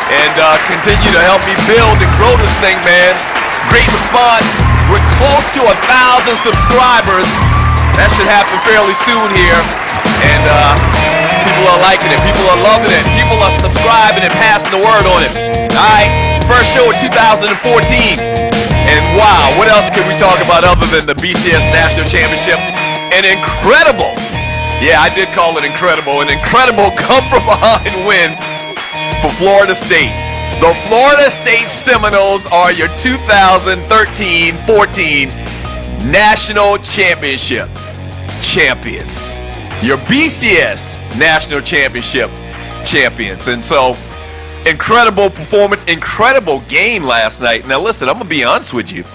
and continue to help me build and grow this thing, man. Great response. We're close to 1,000 subscribers. That should happen fairly soon here. And people are liking it. People are loving it. People are subscribing and passing the word on it. All right, first show of 2014. And wow, what else can we talk about other than the BCS National Championship? An incredible, yeah, I did call it incredible, an incredible come-from-behind win for Florida State. The Florida State Seminoles are your 2013-14 National Championship champions. Your BCS National Championship champions. And so, incredible performance, incredible game last night. Now listen, I'm going to be honest with you.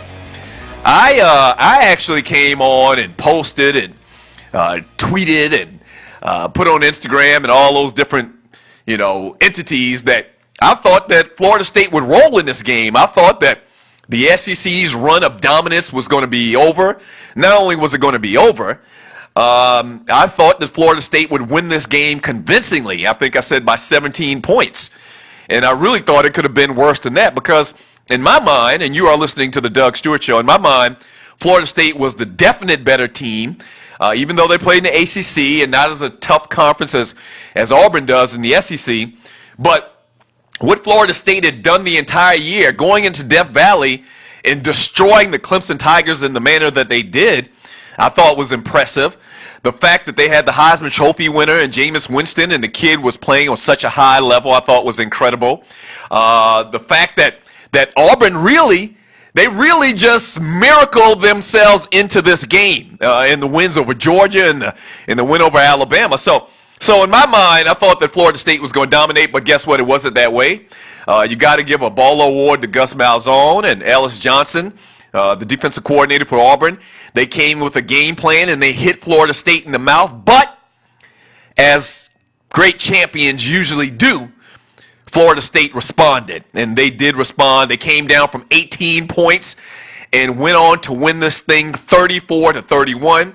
I actually came on and posted and tweeted and put on Instagram and all those different, entities that I thought that Florida State would roll in this game. I thought that the SEC's run of dominance was going to be over. Not only was it going to be over, I thought that Florida State would win this game convincingly. I think I said by 17 points. And I really thought it could have been worse than that because in my mind, and you are listening to the Doug Stewart Show, in my mind, Florida State was the definite better team, even though they played in the ACC and not as a tough conference as Auburn does in the SEC. But what Florida State had done the entire year, going into Death Valley and destroying the Clemson Tigers in the manner that they did, I thought was impressive. The fact that they had the Heisman Trophy winner and Jameis Winston and the kid was playing on such a high level, I thought was incredible. The fact that Auburn really just miracled themselves into this game in the wins over Georgia and the win over Alabama. So in my mind, I thought that Florida State was going to dominate, but guess what? It wasn't that way. You got to give a ball award to Gus Malzahn and Ellis Johnson, the defensive coordinator for Auburn. They came with a game plan and they hit Florida State in the mouth, but as great champions usually do, Florida State responded, and they did respond. They came down from 18 points and went on to win this thing 34-31.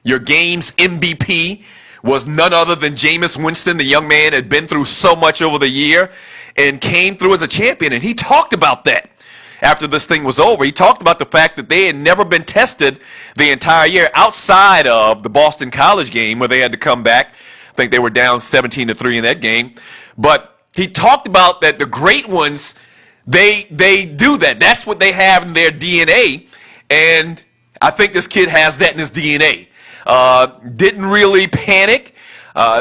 Your game's MVP was none other than Jameis Winston. The young man had been through so much over the year and came through as a champion, and he talked about that after this thing was over. He talked about the fact that they had never been tested the entire year outside of the Boston College game where they had to come back. I think they were down 17-3 in that game. But he talked about that the great ones, they do that. That's what they have in their DNA. And I think this kid has that in his DNA. Didn't really panic.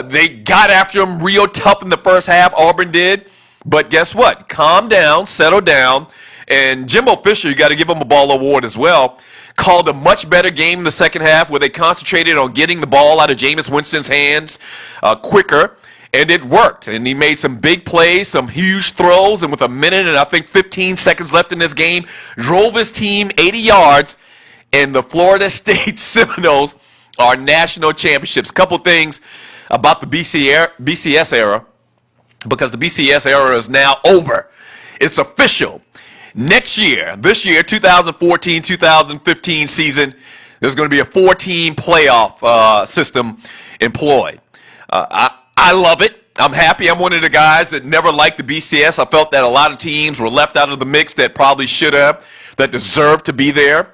They got after him real tough in the first half. Auburn did. But guess what? Calm down, settle down. And Jimbo Fisher, you got to give him a ball award as well, called a much better game in the second half where they concentrated on getting the ball out of Jameis Winston's hands quicker. And it worked. And he made some big plays, some huge throws. And with a minute and I think 15 seconds left in this game, drove his team 80 yards. And the Florida State Seminoles are national championships. Couple things about the BCS era, because the BCS era is now over. It's official. Next year, this year, 2014-2015 season, there's going to be a 4-team playoff system employed. I love it. I'm happy. I'm one of the guys that never liked the BCS. I felt that a lot of teams were left out of the mix that probably should have, that deserved to be there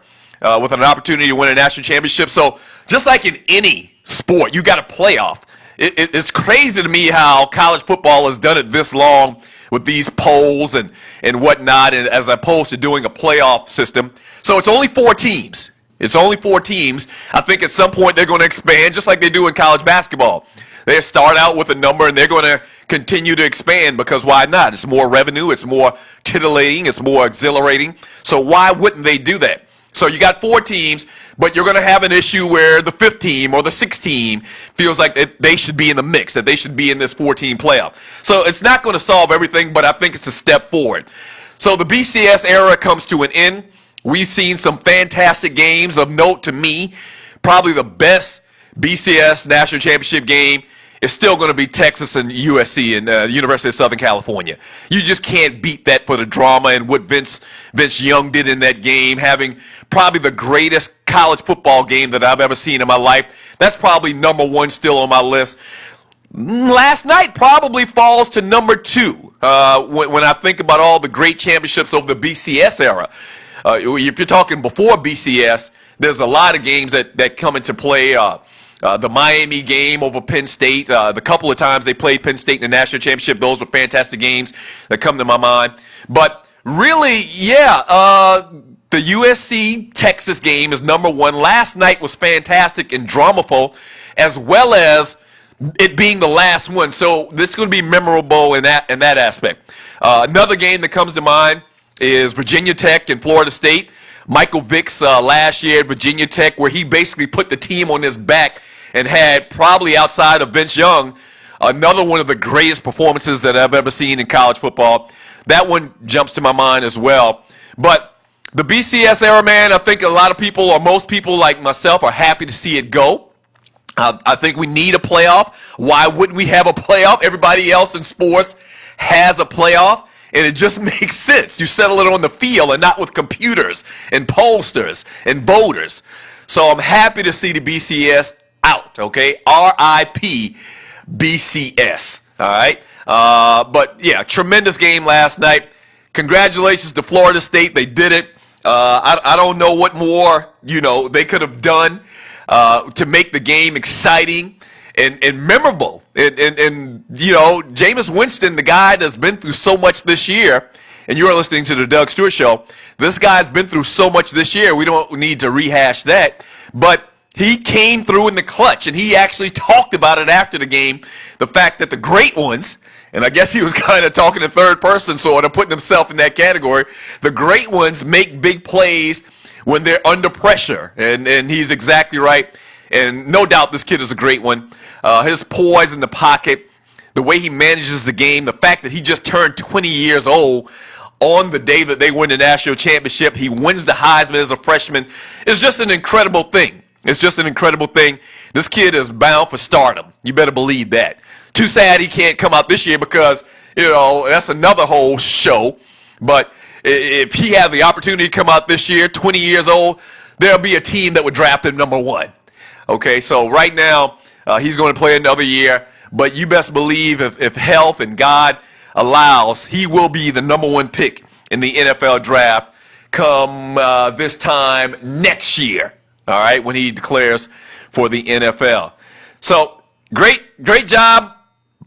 with an opportunity to win a national championship. So just like in any sport, you got a playoff. It's crazy to me how college football has done it this long with these polls and whatnot, and as opposed to doing a playoff system. So it's only 4 teams. It's only 4 teams. I think at some point they're going to expand, just like they do in college basketball. They start out with a number, and they're going to continue to expand because why not? It's more revenue. It's more titillating. It's more exhilarating. So why wouldn't they do that? So you got 4 teams, but you're going to have an issue where the 5th team or the 6th team feels like they should be in the mix, that they should be in this 4-team playoff. So it's not going to solve everything, but I think it's a step forward. So the BCS era comes to an end. We've seen some fantastic games of note to me. Probably the best BCS national championship game is still going to be Texas and USC and University of Southern California. You just can't beat that for the drama and what Vince Young did in that game, having probably the greatest college football game that I've ever seen in my life. That's probably number 1 still on my list. last night probably falls to number 2 when I think about all the great championships over the BCS era. If you're talking before BCS, there's a lot of games that come into play. The Miami game over Penn State, the couple of times they played Penn State in the national championship, those were fantastic games that come to my mind. But really, the USC-Texas game is number 1. Last night was fantastic and dramaful, as well as it being the last one. So this is going to be memorable in that aspect. Another game that comes to mind is Virginia Tech and Florida State. Michael Vick's last year at Virginia Tech, where he basically put the team on his back and had, probably outside of Vince Young, another one of the greatest performances that I've ever seen in college football. That one jumps to my mind as well. But the BCS era, man, I think a lot of people, or most people like myself, are happy to see it go. I think we need a playoff. Why wouldn't we have a playoff? Everybody else in sports has a playoff, and it just makes sense. You settle it on the field and not with computers and pollsters and voters. So I'm happy to see the BCS out, okay? R.I.P. BCS, all right? But, yeah, tremendous game last night. Congratulations to Florida State. They did it. I don't know what more, they could have done to make the game exciting and memorable. And Jameis Winston, the guy that's been through so much this year, and you're listening to the Doug Stewart Show, this guy's been through so much this year, we don't need to rehash that. But he came through in the clutch, and he actually talked about it after the game, the fact that the great ones, and I guess he was kind of talking in third person, sort of putting himself in that category, the great ones make big plays when they're under pressure, and he's exactly right. And no doubt this kid is a great one. His poise in the pocket, the way he manages the game, the fact that he just turned 20 years old on the day that they win the national championship, he wins the Heisman as a freshman, is just an incredible thing. It's just an incredible thing. This kid is bound for stardom. You better believe that. Too sad he can't come out this year because, that's another whole show. But if he had the opportunity to come out this year, 20 years old, there'll be a team that would draft him number 1. Okay, so right now, he's going to play another year. But you best believe if health and God allows, he will be the number 1 pick in the NFL draft come this time next year, all right, when he declares for the NFL. So great job,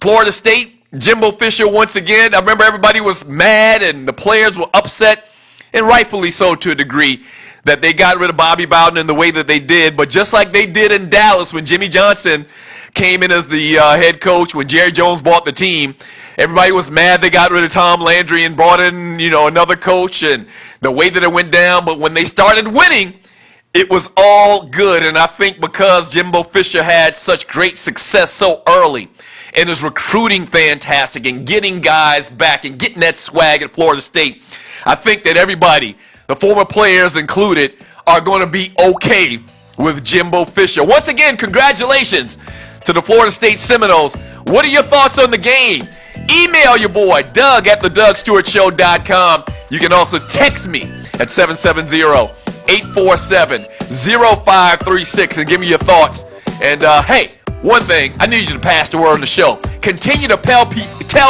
Florida State. Jimbo Fisher once again. I remember everybody was mad and the players were upset, and rightfully so to a degree, that they got rid of Bobby Bowden in the way that they did. But just like they did in Dallas when Jimmy Johnson came in as the head coach, when Jerry Jones bought the team, everybody was mad they got rid of Tom Landry and brought in, another coach, and the way that it went down. But when they started winning, it was all good. And I think because Jimbo Fisher had such great success so early, and is recruiting fantastic and getting guys back and getting that swag at Florida State, I think that everybody, the former players included, are going to be okay with Jimbo Fisher. Once again, congratulations to the Florida State Seminoles. What are your thoughts on the game? Email your boy, Doug at thedougstewartshow.com. You can also text me at 770-847-0536 and give me your thoughts. And hey, one thing, I need you to pass the word on the show. Continue to tell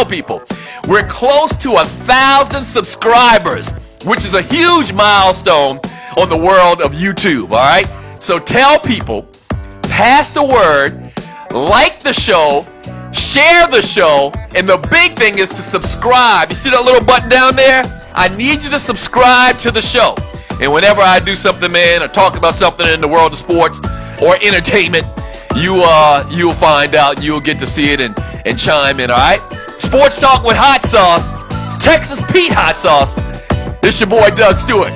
people. We're close to 1,000 subscribers, which is a huge milestone on the world of YouTube, all right? So tell people, pass the word, like the show, share the show, and the big thing is to subscribe. You see that little button down there? I need you to subscribe to the show. And whenever I do something, man, or talk about something in the world of sports or entertainment, you'll find out, you'll get to see it and chime in, all right? Sports Talk with Hot Sauce, Texas Pete Hot Sauce. This your boy, Doug Stewart.